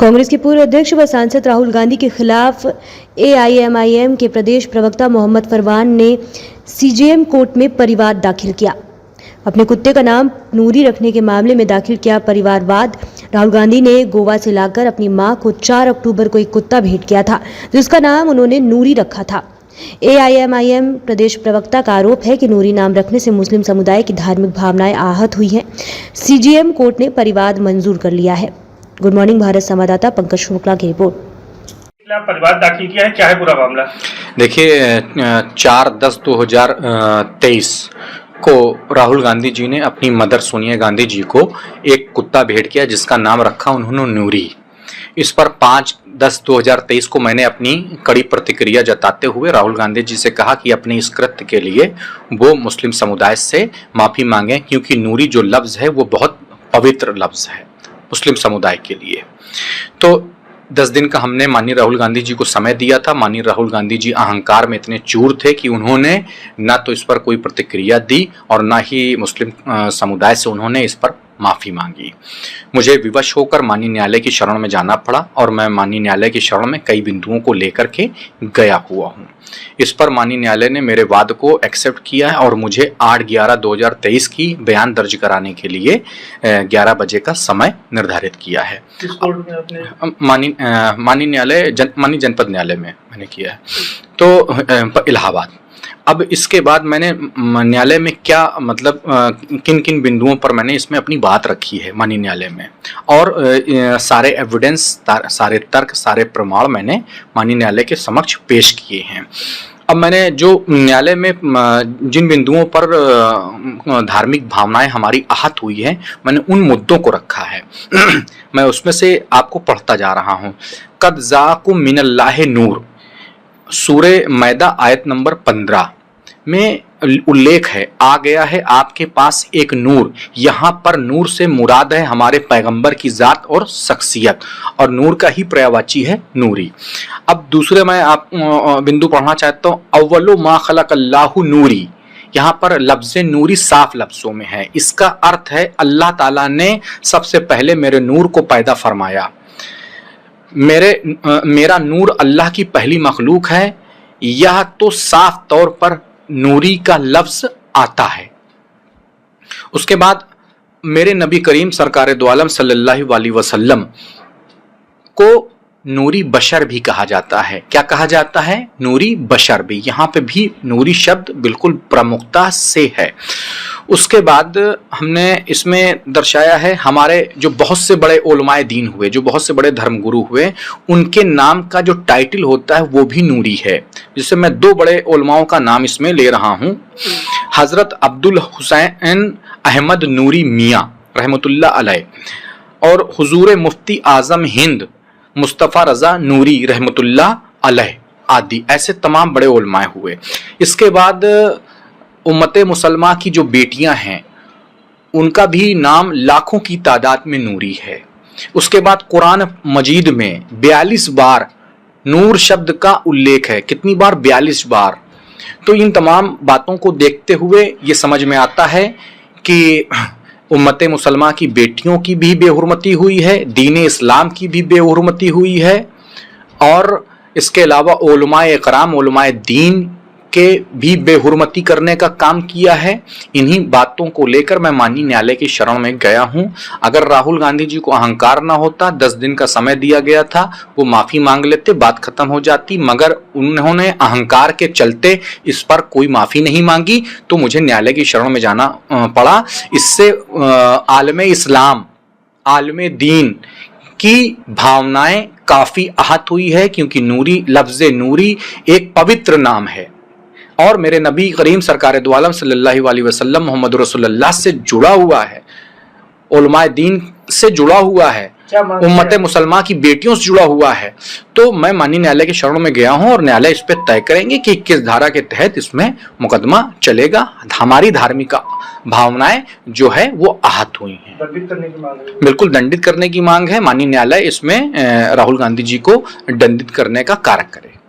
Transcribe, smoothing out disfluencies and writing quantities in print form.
कांग्रेस के पूर्व अध्यक्ष व सांसद राहुल गांधी के खिलाफ एआईएमआईएम के प्रदेश प्रवक्ता मोहम्मद फरमान ने सीजेएम कोर्ट में परिवाद दाखिल किया। अपने कुत्ते का नाम नूरी रखने के मामले में दाखिल किया परिवारवाद। राहुल गांधी ने गोवा से लाकर अपनी मां को 4 अक्टूबर को एक कुत्ता भेंट किया था, जिसका नाम उन्होंने नूरी रखा था। एआईएमआईएम प्रदेश प्रवक्ता का आरोप है कि नूरी नाम रखने से मुस्लिम समुदाय की धार्मिक भावनाएं आहत हुई हैं। सीजेएम कोर्ट ने परिवाद मंजूर कर लिया है। गुड मॉर्निंग भारत संवाददाता पंकज शुक्ला की रिपोर्ट। परिवाद दाखिल किया है, क्या है पूरा मामला? देखिए, 4/10/2023 को राहुल गांधी जी ने अपनी मदर सोनिया गांधी जी को एक कुत्ता भेंट किया, जिसका नाम रखा उन्होंने नूरी। इस पर 5/10/2023 को मैंने अपनी कड़ी प्रतिक्रिया जताते हुए राहुल गांधी जी से कहा कि अपने इस कृत्य के लिए वो मुस्लिम समुदाय से माफ़ी मांगें, क्योंकि नूरी जो लफ्ज़ है वो बहुत पवित्र लफ्ज़ है मुस्लिम समुदाय के लिए। तो 10 दिन का हमने माननीय राहुल गांधी जी को समय दिया था। माननीय राहुल गांधी जी अहंकार में इतने चूर थे कि उन्होंने ना तो इस पर कोई प्रतिक्रिया दी और ना ही मुस्लिम समुदाय से उन्होंने इस पर माफ़ी मांगी। मुझे विवश होकर माननीय न्यायालय की शरण में जाना पड़ा और मैं माननीय न्यायालय की शरण में कई बिंदुओं को लेकर के गया हुआ हूँ। इस पर माननीय न्यायालय ने मेरे वाद को एक्सेप्ट किया है और मुझे 8/11/2023 की बयान दर्ज कराने के लिए 11 बजे का समय निर्धारित किया है। किस कोर्ट में आपने? माननीय न्यायालय माननीय जनपद न्यायालय में मैंने किया है, तो इलाहाबाद। अब इसके बाद मैंने न्यायालय में क्या मतलब किन किन बिंदुओं पर मैंने इसमें अपनी बात रखी है माननीय न्यायालय में, और सारे एविडेंस, सारे तर्क, सारे प्रमाण मैंने माननीय न्यायालय के समक्ष पेश किए हैं। अब मैंने जो न्यायालय में जिन बिंदुओं पर धार्मिक भावनाएं हमारी आहत हुई है, मैंने उन मुद्दों को रखा है। मैं उसमें से आपको पढ़ता जा रहा हूँ। कद जाकुम मिनल्लाहि नूर, सूरे मैदा आयत नंबर 15 में उल्लेख है, आ गया है आपके पास एक नूर। यहाँ पर नूर से मुराद है हमारे पैगंबर की जात और शख्सियत, और नूर का ही पर्यायवाची है नूरी। अब दूसरे मैं आप बिंदु पढ़ना चाहता हूँ। अव्वलु मा खलक़ल्लाहु नूरी, यहाँ पर लफ्ज़ नूरी साफ लफ्ज़ों में है। इसका अर्थ है अल्लाह ताला ने सबसे पहले मेरे नूर को पैदा फरमाया। मेरा नूर अल्लाह की पहली मखलूक है। यह तो साफ तौर पर नूरी का लफ्ज़ आता है। उसके बाद मेरे नबी करीम सरकार दो आलम सल्लल्लाहु अलैहि वसल्लम को नूरी बशर भी कहा जाता है। क्या कहा जाता है? नूरी बशर भी। यहाँ पे भी नूरी शब्द बिल्कुल प्रमुखता से है। उसके बाद हमने इसमें दर्शाया है हमारे जो बहुत से बड़े उलमाए दीन हुए, जो बहुत से बड़े धर्मगुरु हुए, उनके नाम का जो टाइटल होता है वो भी नूरी है। जिससे मैं 2 बड़े उलमाओं का नाम इसमें ले रहा हूँ। हज़रत अब्दुल हुसैन अहमद नूरी मियाँ रहमतुल्लाह अलैह और हुजूर मुफ्ती आज़म हिंद मुस्तफ़ा रज़ा नूरी रहमतुल्लाह अलैह आदि, ऐसे तमाम बड़े उलमाए हुए। इसके बाद उम्मते मुसलमान की जो बेटियां हैं उनका भी नाम लाखों की तादाद में नूरी है। उसके बाद कुरान मजीद में 42 बार नूर शब्द का उल्लेख है। कितनी बार? 42 बार। तो इन तमाम बातों को देखते हुए ये समझ में आता है कि उम्मते मुसलमान की बेटियों की भी बेहुरमती हुई है, दीन इस्लाम की भी बेहुरमती हुई है, और इसके अलावा उलमाए इकराम, उलमाए दीन के भी बेहुरमती करने का काम किया है। इन्हीं बातों को लेकर मैं माननीय न्यायालय की शरण में गया हूं। अगर राहुल गांधी जी को अहंकार ना होता, 10 दिन का समय दिया गया था, वो माफ़ी मांग लेते, बात खत्म हो जाती, मगर उन्होंने अहंकार के चलते इस पर कोई माफ़ी नहीं मांगी, तो मुझे न्यायालय की शरण में जाना पड़ा। इससे आलमे इस्लाम, आलमे दीन की भावनाएं काफ़ी आहत हुई है, क्योंकि नूरी, लफ्ज़ नूरी एक पवित्र नाम है और मेरे नबी करीम सरकार दो आलम सल्लल्लाहु अलैहि वसल्लम मोहम्मद रसूलुल्लाह से जुड़ा हुआ है, उलमाए दीन से जुड़ा हुआ है, उम्मत मुसलमान की बेटियों से जुड़ा हुआ है। तो मैं माननीय न्यायालय के शरण में गया हूं और न्यायालय इस पे तय करेंगे कि किस धारा के तहत इसमें मुकदमा चलेगा। हमारी धार्मिक भावनाएं जो है वो आहत हुई हैं। दंडित करने की मांग है। बिल्कुल दंडित करने की मांग है। माननीय न्यायालय इसमें राहुल गांधी जी को दंडित करने का कार्य करे।